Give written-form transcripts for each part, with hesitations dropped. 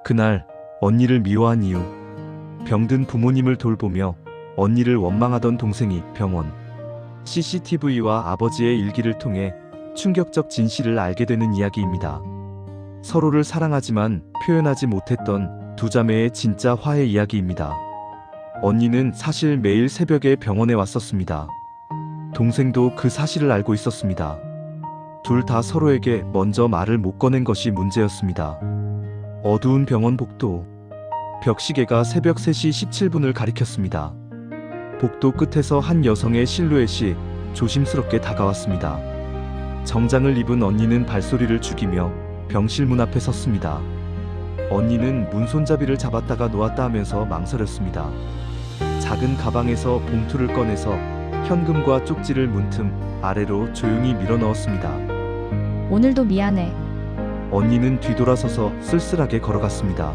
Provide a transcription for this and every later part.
그날 언니를 미워한 이유. 병든 부모님을 돌보며 언니를 원망하던 동생이 병원 CCTV와 아버지의 일기를 통해 충격적 진실을 알게 되는 이야기입니다. 서로를 사랑하지만 표현하지 못했던 두 자매의 진짜 화해 이야기입니다. 언니는 사실 매일 새벽에 병원에 왔었습니다. 동생도 그 사실을 알고 있었습니다. 둘 다 서로에게 먼저 말을 못 꺼낸 것이 문제였습니다. 어두운 병원 복도. 벽시계가 새벽 3시 17분을 가리켰습니다. 복도 끝에서 한 여성의 실루엣이 조심스럽게 다가왔습니다. 정장을 입은 언니는 발소리를 죽이며 병실 문 앞에 섰습니다. 언니는 문손잡이를 잡았다가 놓았다 하면서 망설였습니다. 작은 가방에서 봉투를 꺼내서 현금과 쪽지를 문틈 아래로 조용히 밀어 넣었습니다. 오늘도 미안해. 언니는 뒤돌아서서 쓸쓸하게 걸어갔습니다.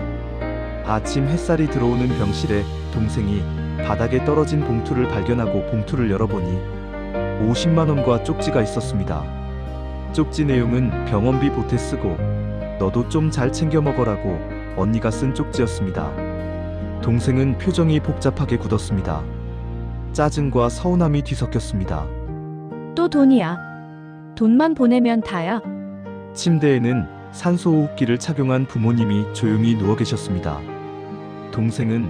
아침 햇살이 들어오는 병실에 동생이 바닥에 떨어진 봉투를 발견하고 봉투를 열어보니 50만 원과 쪽지가 있었습니다. 쪽지 내용은 병원비 보태 쓰고 너도 좀 잘 챙겨 먹어라고 언니가 쓴 쪽지였습니다. 동생은 표정이 복잡하게 굳었습니다. 짜증과 서운함이 뒤섞였습니다. 또 돈이야. 돈만 보내면 다야. 침대에는 산소호흡기를 착용한 부모님이 조용히 누워 계셨습니다. 동생은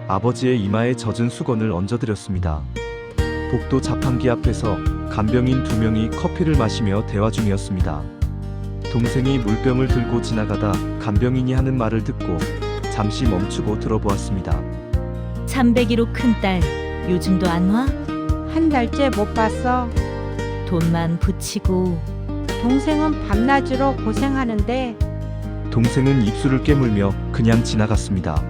아버지의 이마에 젖은 수건을 얹어드렸습니다. 복도 자판기 앞에서 간병인 2명이 커피를 마시며 대화 중이었습니다. 동생이 물병을 들고 지나가다 간병인이 하는 말을 듣고 잠시 멈추고 들어보았습니다. 301호 큰딸, 요즘도 안 와? 한 달째 못 봤어. 돈만 붙이고. 동생은 밤낮으로 고생하는데 동생은 입술을 깨물며 그냥 지나갔습니다.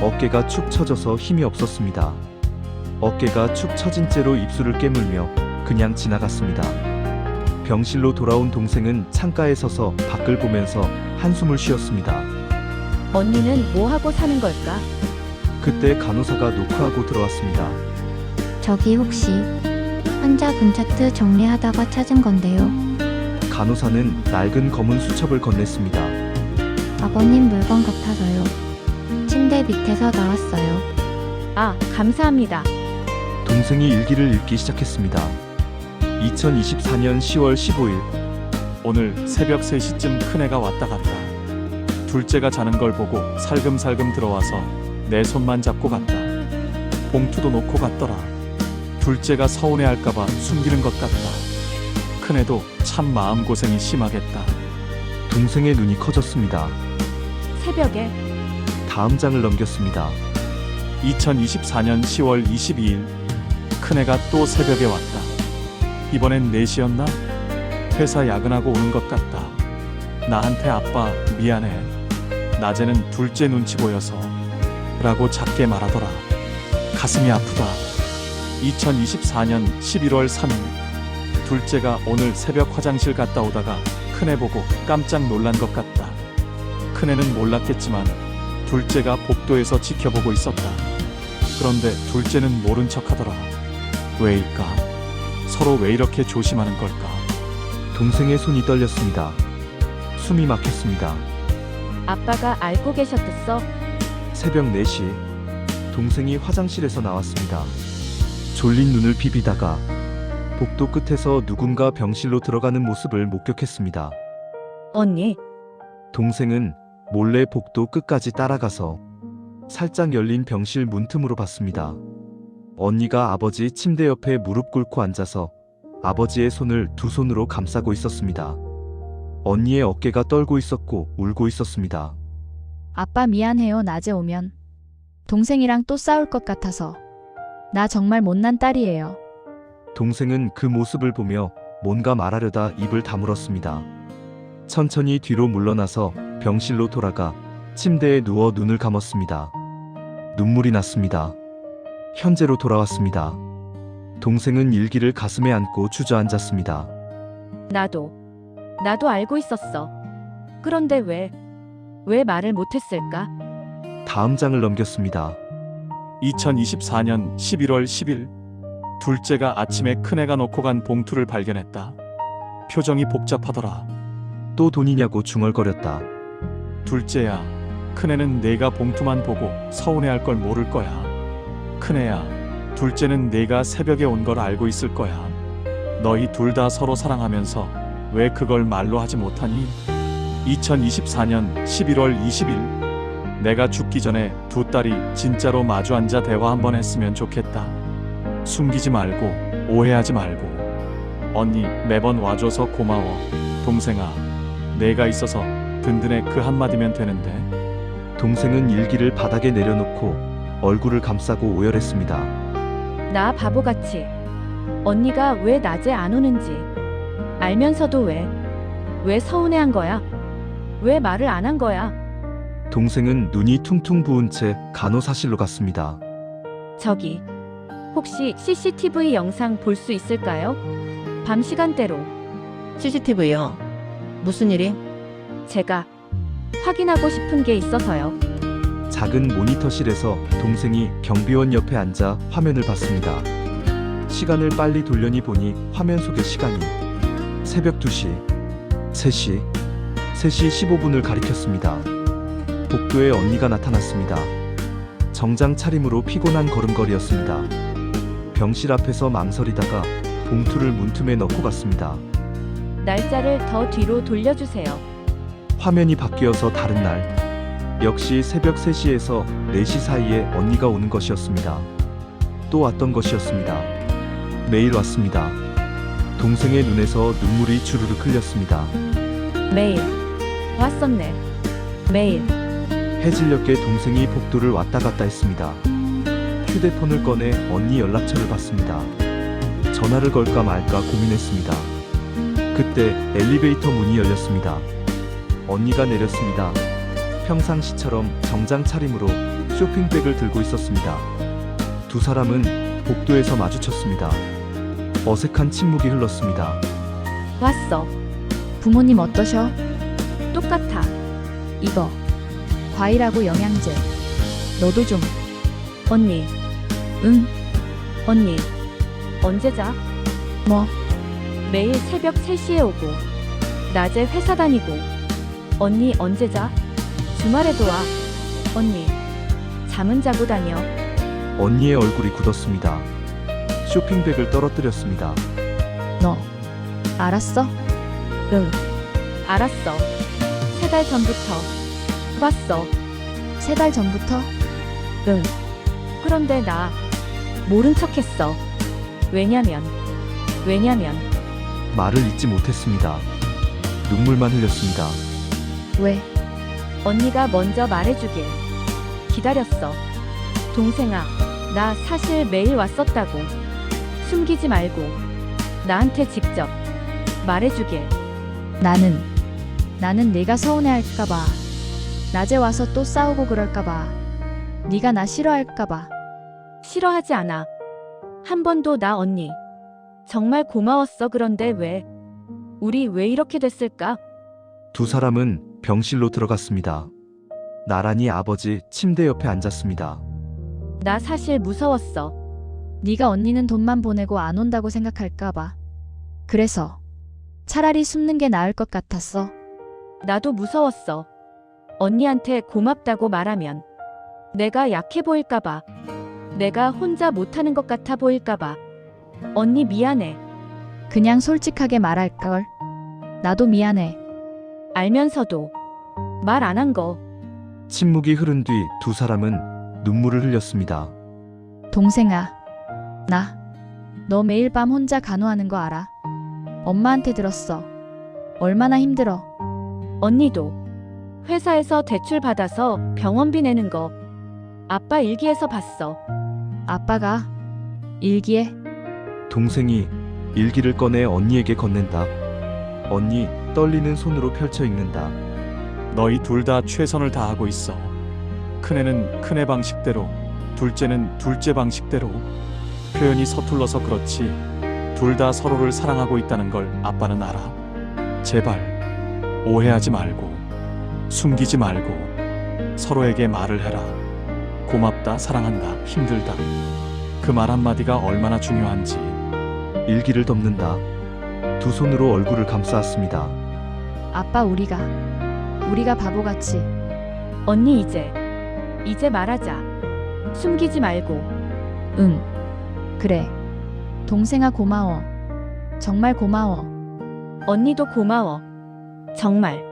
어깨가 축 처져서 힘이 없었습니다. 어깨가 축 처진 채로 입술을 깨물며 그냥 지나갔습니다. 병실로 돌아온 동생은 창가에 서서 밖을 보면서 한숨을 쉬었습니다. 언니는 뭐 하고 사는 걸까? 그때 간호사가 노크하고 들어왔습니다. 저기 혹시 환자 분차트 정리하다가 찾은 건데요. 간호사는 낡은 검은 수첩을 건넸습니다. 아버님 물건 같아서요. 침대 밑에서 나왔어요. 아, 감사합니다. 동생이 일기를 읽기 시작했습니다. 2024년 10월 15일. 오늘 새벽 3시쯤 큰애가 왔다 갔다. 둘째가 자는 걸 보고 살금살금 들어와서 내 손만 잡고 갔다. 봉투도 놓고 갔더라. 둘째가 서운해할까봐 숨기는 것 같다. 큰애도 참 마음고생이 심하겠다. 동생의 눈이 커졌습니다. 새벽에 다음 장을 넘겼습니다. 2024년 10월 22일 큰애가 또 새벽에 왔다. 이번엔 4시였나? 회사 야근하고 오는 것 같다. 나한테 아빠 미안해. 낮에는 둘째 눈치 보여서 라고 작게 말하더라. 가슴이 아프다. 2024년 11월 3일 둘째가 오늘 새벽 화장실 갔다 오다가 큰애 보고 깜짝 놀란 것 같다. 큰애는 몰랐겠지만 둘째가 복도에서 지켜보고 있었다. 그런데 둘째는 모른 척하더라. 왜일까? 서로 왜 이렇게 조심하는 걸까? 동생의 손이 떨렸습니다. 숨이 막혔습니다. 아빠가 알고 계셨댔어. 새벽 4시 동생이 화장실에서 나왔습니다. 졸린 눈을 비비다가 복도 끝에서 누군가 병실로 들어가는 모습을 목격했습니다. 언니, 동생은 몰래 복도 끝까지 따라가서 살짝 열린 병실 문틈으로 봤습니다. 언니가 아버지 침대 옆에 무릎 꿇고 앉아서 아버지의 손을 두 손으로 감싸고 있었습니다. 언니의 어깨가 떨고 있었고 울고 있었습니다. 아빠 미안해요. 낮에 오면 동생이랑 또 싸울 것 같아서. 나 정말 못난 딸이에요. 동생은 그 모습을 보며 뭔가 말하려다 입을 다물었습니다. 천천히 뒤로 물러나서 병실로 돌아가 침대에 누워 눈을 감았습니다. 눈물이 났습니다. 현재로 돌아왔습니다. 동생은 일기를 가슴에 안고 주저앉았습니다. 나도 알고 있었어. 그런데 왜 말을 못했을까? 다음 장을 넘겼습니다. 2024년 11월 10일 둘째가 아침에 큰애가 놓고 간 봉투를 발견했다. 표정이 복잡하더라. 또 돈이냐고 중얼거렸다. 둘째야, 큰애는 내가 봉투만 보고 서운해할 걸 모를 거야. 큰애야, 둘째는 내가 새벽에 온 걸 알고 있을 거야. 너희 둘 다 서로 사랑하면서 왜 그걸 말로 하지 못하니? 2024년 11월 20일 내가 죽기 전에 두 딸이 진짜로 마주 앉아 대화 한번 했으면 좋겠다. 숨기지 말고 오해하지 말고. 언니 매번 와줘서 고마워. 동생아, 내가 있어서 든든해. 그 한마디면 되는데. 동생은 일기를 바닥에 내려놓고 얼굴을 감싸고 오열했습니다. 나 바보같이 언니가 왜 낮에 안 오는지 알면서도 왜 서운해한 거야? 왜 말을 안 한 거야? 동생은 눈이 퉁퉁 부은 채 간호사실로 갔습니다. 저기 혹시 CCTV 영상 볼 수 있을까요? 밤 시간대로 CCTV요? 무슨 일이? 제가 확인하고 싶은 게 있어서요. 작은 모니터실에서 동생이 경비원 옆에 앉아 화면을 봤습니다. 시간을 빨리 돌려니 보니 화면 속의 시간이 새벽 2시, 3시 15분을 가리켰습니다. 복도에 언니가 나타났습니다. 정장 차림으로 피곤한 걸음걸이였습니다. 병실 앞에서 망설이다가 봉투를 문틈에 넣고 갔습니다. 날짜를 더 뒤로 돌려주세요. 화면이 바뀌어서 다른 날, 역시 새벽 3시에서 4시 사이에 언니가 오는 것이었습니다. 또 왔던 것이었습니다. 매일 왔습니다. 동생의 눈에서 눈물이 주르륵 흘렸습니다. 매일 왔었네. 매일. 해질녘에 동생이 복도를 왔다 갔다 했습니다. 휴대폰을 꺼내 언니 연락처를 봤습니다. 전화를 걸까 말까 고민했습니다. 그때 엘리베이터 문이 열렸습니다. 언니가 내렸습니다. 평상시처럼 정장 차림으로 쇼핑백을 들고 있었습니다. 두 사람은 복도에서 마주쳤습니다. 어색한 침묵이 흘렀습니다. 왔어. 부모님 어떠셔? 똑같아. 이거. 과일하고 영양제. 너도 좀. 언니. 응. 언니. 언제 자? 뭐. 매일 새벽 3시에 오고 낮에 회사 다니고. 언니 언제 자? 주말에도 와. 언니. 잠은 자고 다녀. 언니의 얼굴이 굳었습니다. 쇼핑백을 떨어뜨렸습니다. 너. 알았어? 응. 알았어. 3달 전부터 봤어. 3달 전부터? 응. 그런데 나 모른 척했어. 왜냐면 말을 잇지 못했습니다. 눈물만 흘렸습니다. 왜? 언니가 먼저 말해주길 기다렸어. 동생아, 나 사실 매일 왔었다고. 숨기지 말고 나한테 직접 말해주길. 나는 내가 서운해할까봐. 낮에 와서 또 싸우고 그럴까봐. 네가 나 싫어할까봐. 싫어하지 않아. 한 번도. 나 언니 정말 고마웠어. 그런데 우리 왜 이렇게 됐을까? 두 사람은 병실로 들어갔습니다. 나란히 아버지 침대 옆에 앉았습니다. 나 사실 무서웠어. 네가 언니는 돈만 보내고 안 온다고 생각할까봐. 그래서 차라리 숨는 게 나을 것 같았어. 나도 무서웠어. 언니한테 고맙다고 말하면 내가 약해 보일까봐. 내가 혼자 못하는 것 같아 보일까봐. 언니 미안해. 그냥 솔직하게 말할걸. 나도 미안해. 알면서도 말 안 한 거. 침묵이 흐른 뒤 두 사람은 눈물을 흘렸습니다. 동생아, 너 매일 밤 혼자 간호하는 거 알아? 엄마한테 들었어. 얼마나 힘들어. 언니도 회사에서 대출 받아서 병원비 내는 거 아빠 일기에서 봤어. 아빠가 일기에? 동생이 일기를 꺼내 언니에게 건넨다. 언니 떨리는 손으로 펼쳐 읽는다. 너희 둘 다 최선을 다하고 있어. 큰애는 큰애 방식대로, 둘째는 둘째 방식대로. 표현이 서툴러서 그렇지 둘 다 서로를 사랑하고 있다는 걸 아빠는 알아. 제발 오해하지 말고 숨기지 말고 서로에게 말을 해라. 고맙다, 사랑한다, 힘들다. 그 말 한마디가 얼마나 중요한지. 일기를 덮는다. 두 손으로 얼굴을 감싸았습니다. 아빠 우리가 바보같이 언니 이제 말하자. 숨기지 말고. 응. 그래. 동생아 고마워. 정말 고마워. 언니도 고마워. 정말.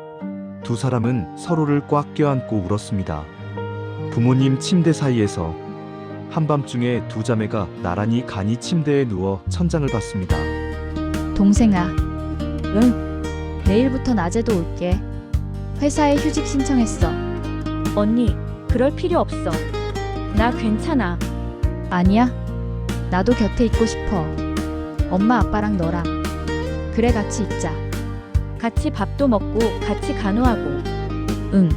두 사람은 서로를 꽉 껴안고 울었습니다. 부모님 침대 사이에서 한밤중에 두 자매가 나란히 간이 침대에 누워 천장을 봤습니다. 동생아. 응. 내일부터 낮에도 올게. 회사에 휴직 신청했어. 언니, 그럴 필요 없어. 나 괜찮아. 아니야. 나도 곁에 있고 싶어. 엄마 아빠랑 너랑. 그래 같이 있자. 같이 밥도 먹고 같이 간호하고. 응.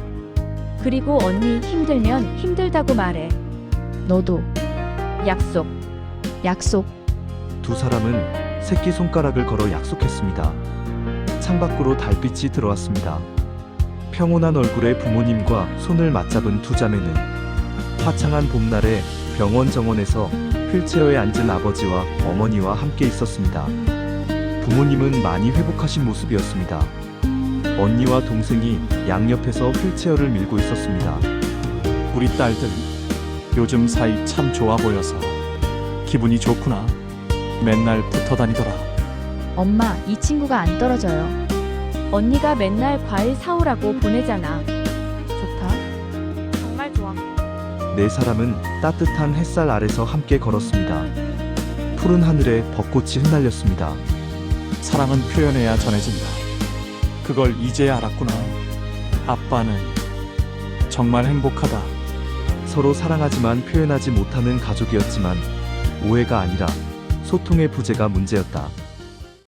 그리고 언니 힘들면 힘들다고 말해. 너도. 약속. 약속. 두 사람은 새끼손가락을 걸어 약속했습니다. 창밖으로 달빛이 들어왔습니다. 평온한 얼굴의 부모님과 손을 맞잡은 두 자매는 화창한 봄날에 병원 정원에서 휠체어에 앉은 아버지와 어머니와 함께 있었습니다. 부모님은 많이 회복하신 모습이었습니다. 언니와 동생이 양옆에서 휠체어를 밀고 있었습니다. 우리 딸들 요즘 사이 참 좋아 보여서 기분이 좋구나. 맨날 붙어 다니더라. 엄마, 이 친구가 안 떨어져요. 언니가 맨날 과일 사오라고 보내잖아. 좋다. 정말 좋아. 네 사람은 따뜻한 햇살 아래서 함께 걸었습니다. 푸른 하늘에 벚꽃이 흩날렸습니다. 사랑은 표현해야 전해진다. 그걸 이제 알았구나. 아빠는 정말 행복하다. 서로 사랑하지만 표현하지 못하는 가족이었지만 오해가 아니라 소통의 부재가 문제였다.